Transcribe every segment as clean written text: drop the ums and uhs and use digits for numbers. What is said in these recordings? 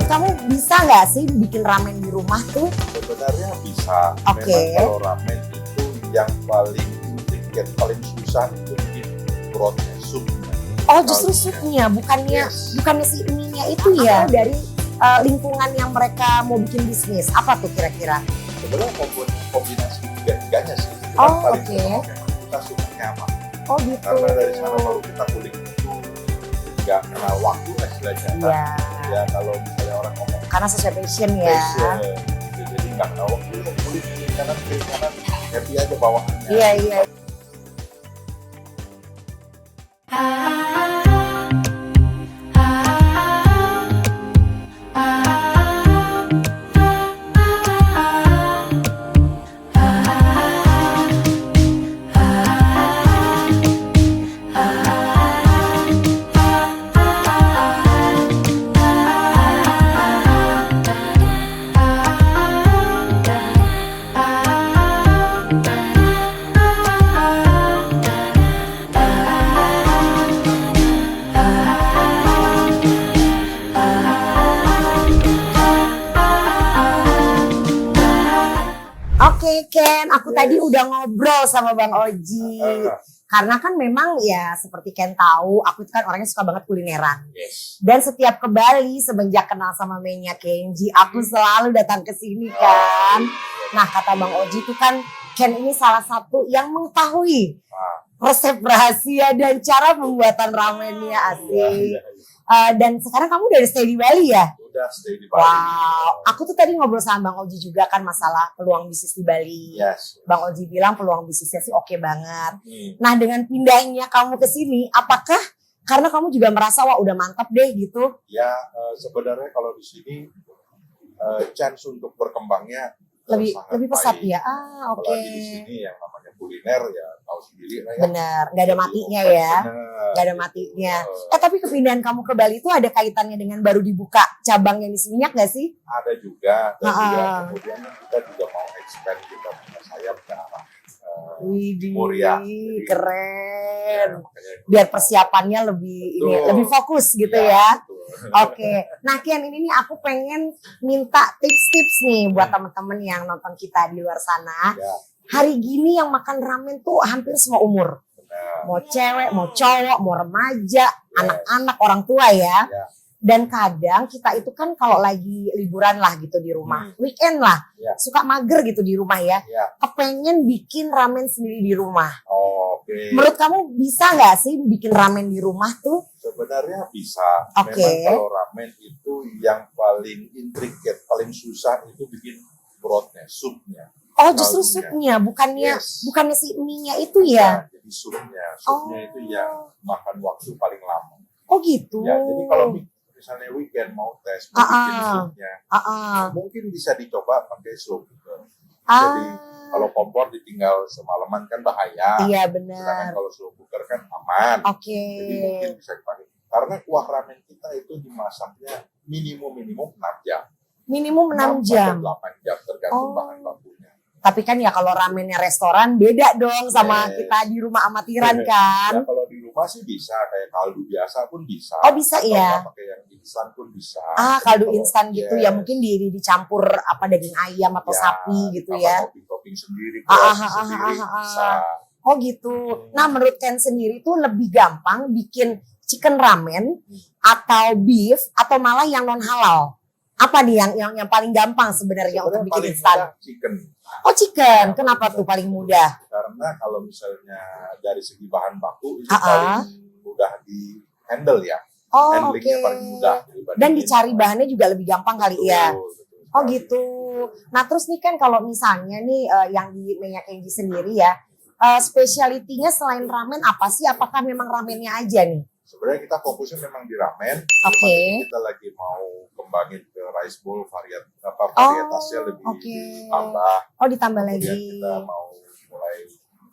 kamu bisa nggak sih bikin ramen di rumah tuh? Sebenarnya bisa. Oke. Memang kalau ramen itu yang paling intricate, paling susah itu bikin brothnya, supnya. Oh justru supnya, bukannya Yes. bukannya si ininya itu ya? Dari lingkungan yang mereka mau bikin bisnis, apa tuh kira-kira? Sebenarnya kombinasi tiga-tiganya sih. Oh, Paling oke. utama memang kita sukanya apa. Oh gitu. Karena dari sana baru kita kulik itu nggak kenal waktu lah istilahnya. Iya. Ya kalau misalnya orang ngomong Karena sesuai passion ya. passion, gitu. Jadi nggak kenal waktu, kulik kiri kanan, happy aja bawahannya. Iya iya. Oke Ken, aku tadi udah ngobrol sama Bang Oji. Karena kan memang ya seperti Ken tahu, aku itu kan orangnya suka banget kulineran. Yes. Dan setiap ke Bali semenjak kenal sama Menya Kenji, aku selalu datang ke sini kan. Nah kata Bang Oji itu kan Ken ini salah satu yang mengetahui resep rahasia dan cara pembuatan ramennya asik. Dan sekarang kamu udah stay di Bali ya? Udah stay di Bali. Wow, aku tuh tadi ngobrol sama Bang Oji juga kan masalah peluang bisnis di Bali. Yes. Bang Oji bilang peluang bisnisnya sih oke banget. Nah dengan pindahnya kamu ke sini, apakah karena kamu juga merasa wah udah mantap deh gitu? Ya sebenarnya kalau di sini chance untuk berkembangnya Lebih pesat baik. ya? Oke. Apalagi di sini yang namanya kuliner ya tahu sendiri lah ya. Bener, gak ada matinya ya? Gak ada matinya. Tapi kepindahan kamu ke Bali itu ada kaitannya dengan baru dibuka cabang yang di Seminyak gak sih? Ada juga dan juga kemudian kita juga mau expand kita punya sayap ke arah Widih, Muria. keren. makanya Biar persiapannya lebih fokus gitu ya. betul. Oke, nah Kian ini nih aku pengen minta tips-tips nih buat teman-teman yang nonton kita di luar sana. Ya, Hari gini yang makan ramen tuh hampir semua umur. benar. Mau cewek, mau cowok, mau remaja, anak-anak, orang tua ya. Ya. Dan kadang kita itu kan kalau lagi liburan lah gitu di rumah, weekend lah, Ya. suka mager gitu di rumah ya. Ya. Kepengen bikin ramen sendiri di rumah. Oke. Menurut kamu bisa nggak sih bikin ramen di rumah tuh? Sebenarnya bisa. Oke. Memang kalau ramen itu yang paling intricate, paling susah itu bikin brothnya, supnya. Oh justru Kaldunya. supnya, Yes. bukannya si mie-nya itu ya? Nah, jadi supnya itu yang makan waktu paling lama. Oh gitu. Ya, jadi kalau misalnya weekend mau tes, mau bikin supnya, mungkin bisa dicoba pakai slow cooker. Jadi kalau kompor ditinggal semalaman kan bahaya. Iya Sedangkan benar. kalau slow cooker kan aman. Oke. Jadi mungkin bisa dipakai. Karena kuah ramen kita itu dimasaknya minimum 6 jam. Minimum 6 jam. 8 jam tergantung bahan bakunya. Tapi kan ya kalau ramennya restoran beda dong sama kita di rumah amatiran kan. Ya kalau di rumah sih bisa kayak kaldu biasa pun bisa. Oh bisa Atau ya. pakai yang instan pun bisa. Kaldu Kalau- instan gitu ya mungkin dicampur apa daging ayam atau sapi gitu ya. Topping sendiri, Ah, sendiri ah. bisa. Oh gitu. Nah menurut Ken sendiri tuh lebih gampang bikin chicken ramen atau beef atau malah yang non halal? Apa nih yang paling gampang sebenarnya untuk Sebenarnya bikin paling instan? mudah chicken. Oh chicken, kenapa tuh paling mudah? Karena kalau misalnya dari segi bahan baku itu Ah, paling mudah di handle ya. Oh oke. Handlingnya paling mudah. Dan dicari bahannya juga lebih gampang kali ya. Betul Oh sekali. gitu. Nah terus nih kan kalau misalnya nih yang di Menya Kenji sendiri ya, speciality-nya selain ramen apa sih? Apakah memang ramennya aja nih? Sebenarnya kita fokusnya memang di ramen. Oke. Kita lagi mau kembangin ke rice bowl varietasnya lebih ditambah. Oh ditambah Kemudian lagi. kita mau mulai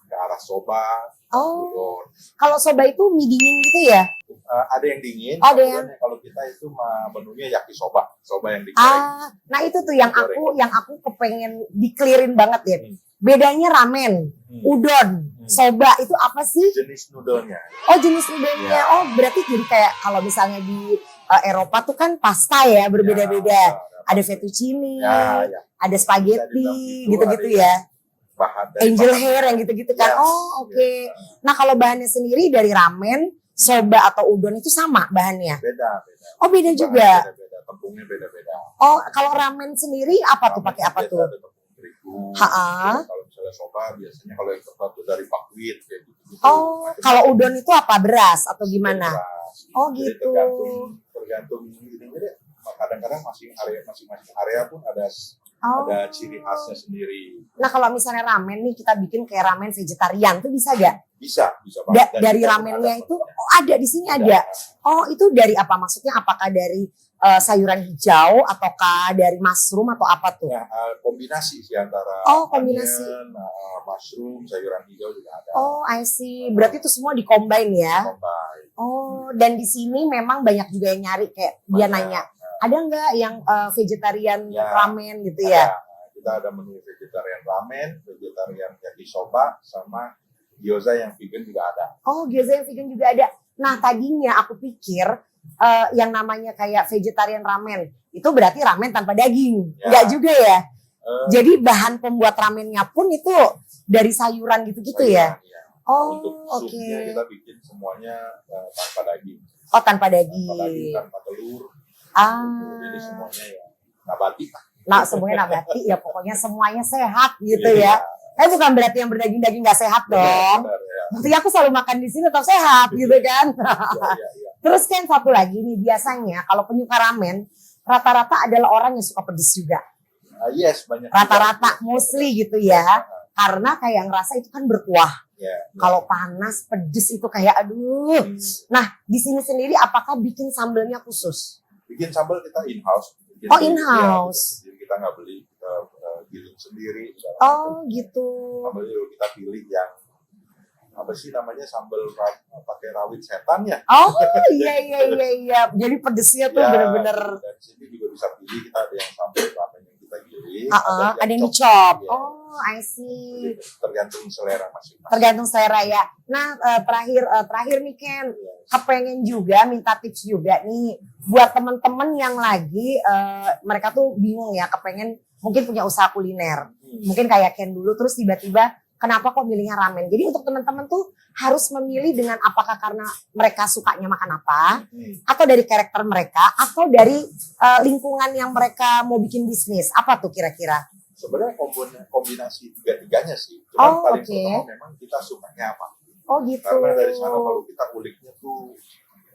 ke arah soba. Oh, udon. kalau soba itu mie dingin gitu ya? Ada yang dingin. Oh, ada kemudian kalau kita itu menunya yakisoba, soba yang digoreng. Nah itu tuh yang aku kepengen di-clearin banget ya. Bedanya ramen, udon, soba itu apa sih? Jenis noodle-nya. Oh jenis noodle-nya. Ya. Oh berarti jadi kayak kalau misalnya di Eropa tuh kan pasta ya berbeda-beda. Ya, Ada fettuccine, ya. ada spaghetti, Itu gitu-gitu ada ya. Bahan dari Angel bahan. hair yang gitu-gitu kan. Yes, Oh, oke. yes. Nah, kalau bahannya sendiri dari ramen, soba atau udon itu sama bahannya? Beda. Oh, beda Bahan juga. Beda-beda, tepungnya beda-beda. Oh, kalau ramen sendiri apa tuh? Pakai apa Biasa tuh? ada tepung terigu. Ha-ha. Kalau misalnya soba biasanya kalau yang tepat tuh dari buckwheat kayak gitu. Oh, kalau udon itu apa? Beras atau gimana? Oh, Jadi gitu. tergantung ini deh. Kadang-kadang masing-masing area pun ada Oh. ciri khasnya sendiri. Nah, kalau misalnya ramen nih kita bikin kayak ramen vegetarian tuh bisa gak? Bisa banget. Dan Dari kita pun ramennya ada itu, sebenarnya. oh ada di sini ada. Oh, itu dari apa? Maksudnya apakah dari sayuran hijau ataukah dari mushroom atau apa tuh? Ya, kombinasi sih antara Oh, kombinasi. onion, mushroom, sayuran hijau juga ada. Oh, I see. Berarti itu semua di-combine ya? Combine. Oh, dan di sini memang banyak juga yang nyari kayak dia Banyak. nanya, ada nggak yang vegetarian Ya. ramen gitu ya? Kita ada menu vegetarian ramen, vegetarian yakisoba, sama gyoza yang vegan juga ada. Oh, gyoza yang vegan juga ada. Nah, tadinya aku pikir yang namanya kayak vegetarian ramen itu berarti ramen tanpa daging. Ya. Enggak juga ya? Eh, Jadi bahan pembuat ramennya pun itu dari sayuran gitu-gitu ya? sayuran, ya. Oh, Untuk oke. supnya kita bikin semuanya tanpa daging. Oh, tanpa Tanpa daging, daging. tanpa telur. Jadi Ah. semuanya ya nabati. Nah, semuanya nabati ya, pokoknya semuanya sehat gitu Iya. ya. Bukan berarti yang berdaging-daging nggak sehat dong. Benar, ya. Buktinya aku selalu makan di sini tetap sehat gitu kan. Ya. Terus kan satu lagi nih, biasanya kalau penyuka ramen rata-rata adalah orang yang suka pedes juga. Yes, banyak. Rata-rata juga. mostly gitu ya. Karena kayak ngerasa itu kan berkuah. Ya. Kalau panas, pedes itu kayak aduh. Nah, di sini sendiri apakah bikin sambelnya khusus? Bikin sambal kita in-house. Oh, in-house. Ya, bikin sendiri. Kita nggak beli, kita giling sendiri. Oh, gitu. Sambal itu kita pilih yang apa sih namanya sambal pakai rawit setan ya. Oh, iya. Jadi pedesnya tuh Ya, bener-bener dan sini juga bisa pilih, kita ada yang sambal ramen yang kita giling, ada yang chop. dicop. Ya. Oh, I see. Jadi tergantung selera masing-masing. Tergantung selera ya. Nah, terakhir nih Ken, kepengen juga minta tips juga nih buat temen-temen yang lagi mereka tuh bingung ya, kepengen mungkin punya usaha kuliner. Mungkin kayak Ken dulu terus tiba-tiba kenapa kok milihnya ramen. Jadi untuk teman-teman tuh harus memilih dengan apakah karena mereka sukanya makan apa, atau dari karakter mereka, atau dari lingkungan yang mereka mau bikin bisnis. Apa tuh kira-kira? Sebenarnya kombinasi tiga-tiganya sih. Cuman paling oke. pertama memang kita sukanya apa. Oh gitu. Karena dari sana baru kita uliknya tuh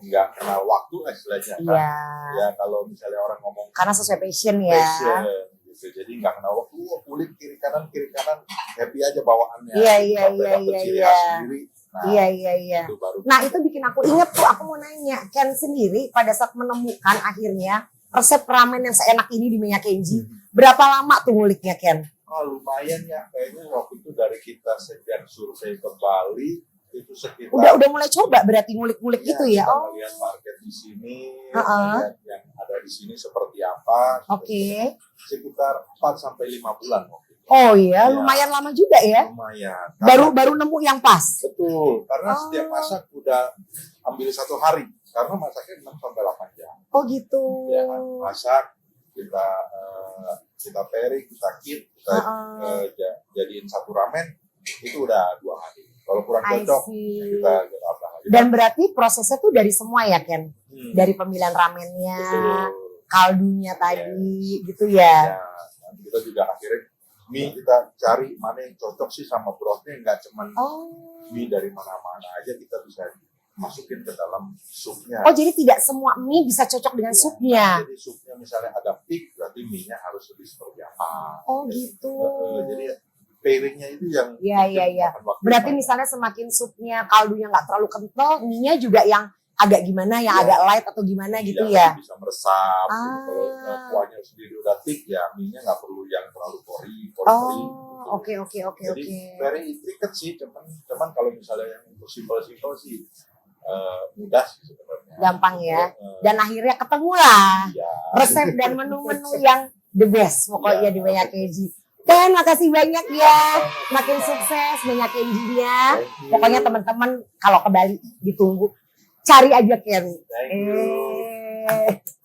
nggak kenal waktu istilahnya kan. Iya. Ya kalau misalnya orang ngomong Karena sesuai passion ya. passion gitu. Jadi nggak kenal waktu, ulik kiri kanan, happy aja bawaannya. Iya. Sampai dapet ciri khas sendiri. Nah, Iya. itu baru. Nah itu bikin aku inget tuh, aku mau nanya Ken sendiri pada saat menemukan akhirnya resep ramen yang seenak ini di Menya Kenji, berapa lama tuh nguliknya Ken? Lumayan ya, kayaknya waktu itu dari kita sejak survei ke Bali itu sekitar Udah mulai coba berarti ngulik-ngulik gitu ya? kita Oh, melihat market di sini, Uh-uh. melihat yang ada di sini seperti apa. oke. Sekitar 4 sampai 5 bulan waktu itu. Oh iya, Iya. lumayan lama juga ya. Lumayan. Baru nemu yang pas. Betul, karena Oh. setiap masak udah ambil 1 hari, karena masaknya 6 sampai 8 jam. Oh gitu. Ya kan, masak, kita pairing, kita keep, kita Uh-uh. jadiin satu ramen, itu udah 2 hari. Kalau kurang I cocok, see. kita apa lagi. Dan berarti prosesnya tuh dari semua ya Ken? Dari pemilihan ramennya, Betul. kaldunya tadi gitu ya. Ya, nanti kita juga akhirnya mie kita cari mana yang cocok sih sama brothnya, nggak cuman Oh. mie dari mana-mana aja kita bisa masukin ke dalam supnya. Oh jadi tidak semua mie bisa cocok dengan Ya, supnya. Jadi supnya misalnya agak thick, berarti mie-nya harus lebih seperti apa. Oh gitu. Jadi pairingnya itu yang Iya. makan waktu Berarti banyak. misalnya semakin supnya kaldunya nggak terlalu kental, mie-nya juga yang agak gimana, yang Iya. agak light atau gimana gitu Iya, ya. bisa meresap. Ah. Gitu. Kalau kuahnya sendiri udah thick, ya mie-nya nggak perlu yang terlalu pori. Oh, oke. Jadi very intricate sih, cuman kalau misalnya yang untuk simple sih mudah sih sebenarnya. Gampang ya. Eh, Dan akhirnya ketemu lah iya. resep dan menu-menu yang the best pokoknya Iya. di Menya Kenji. Dan makasih banyak ya, makin sukses Menya Kenji-nya. Thank you. Pokoknya teman-teman kalau ke Bali ditunggu, cari aja Ken. Thank you. Oke.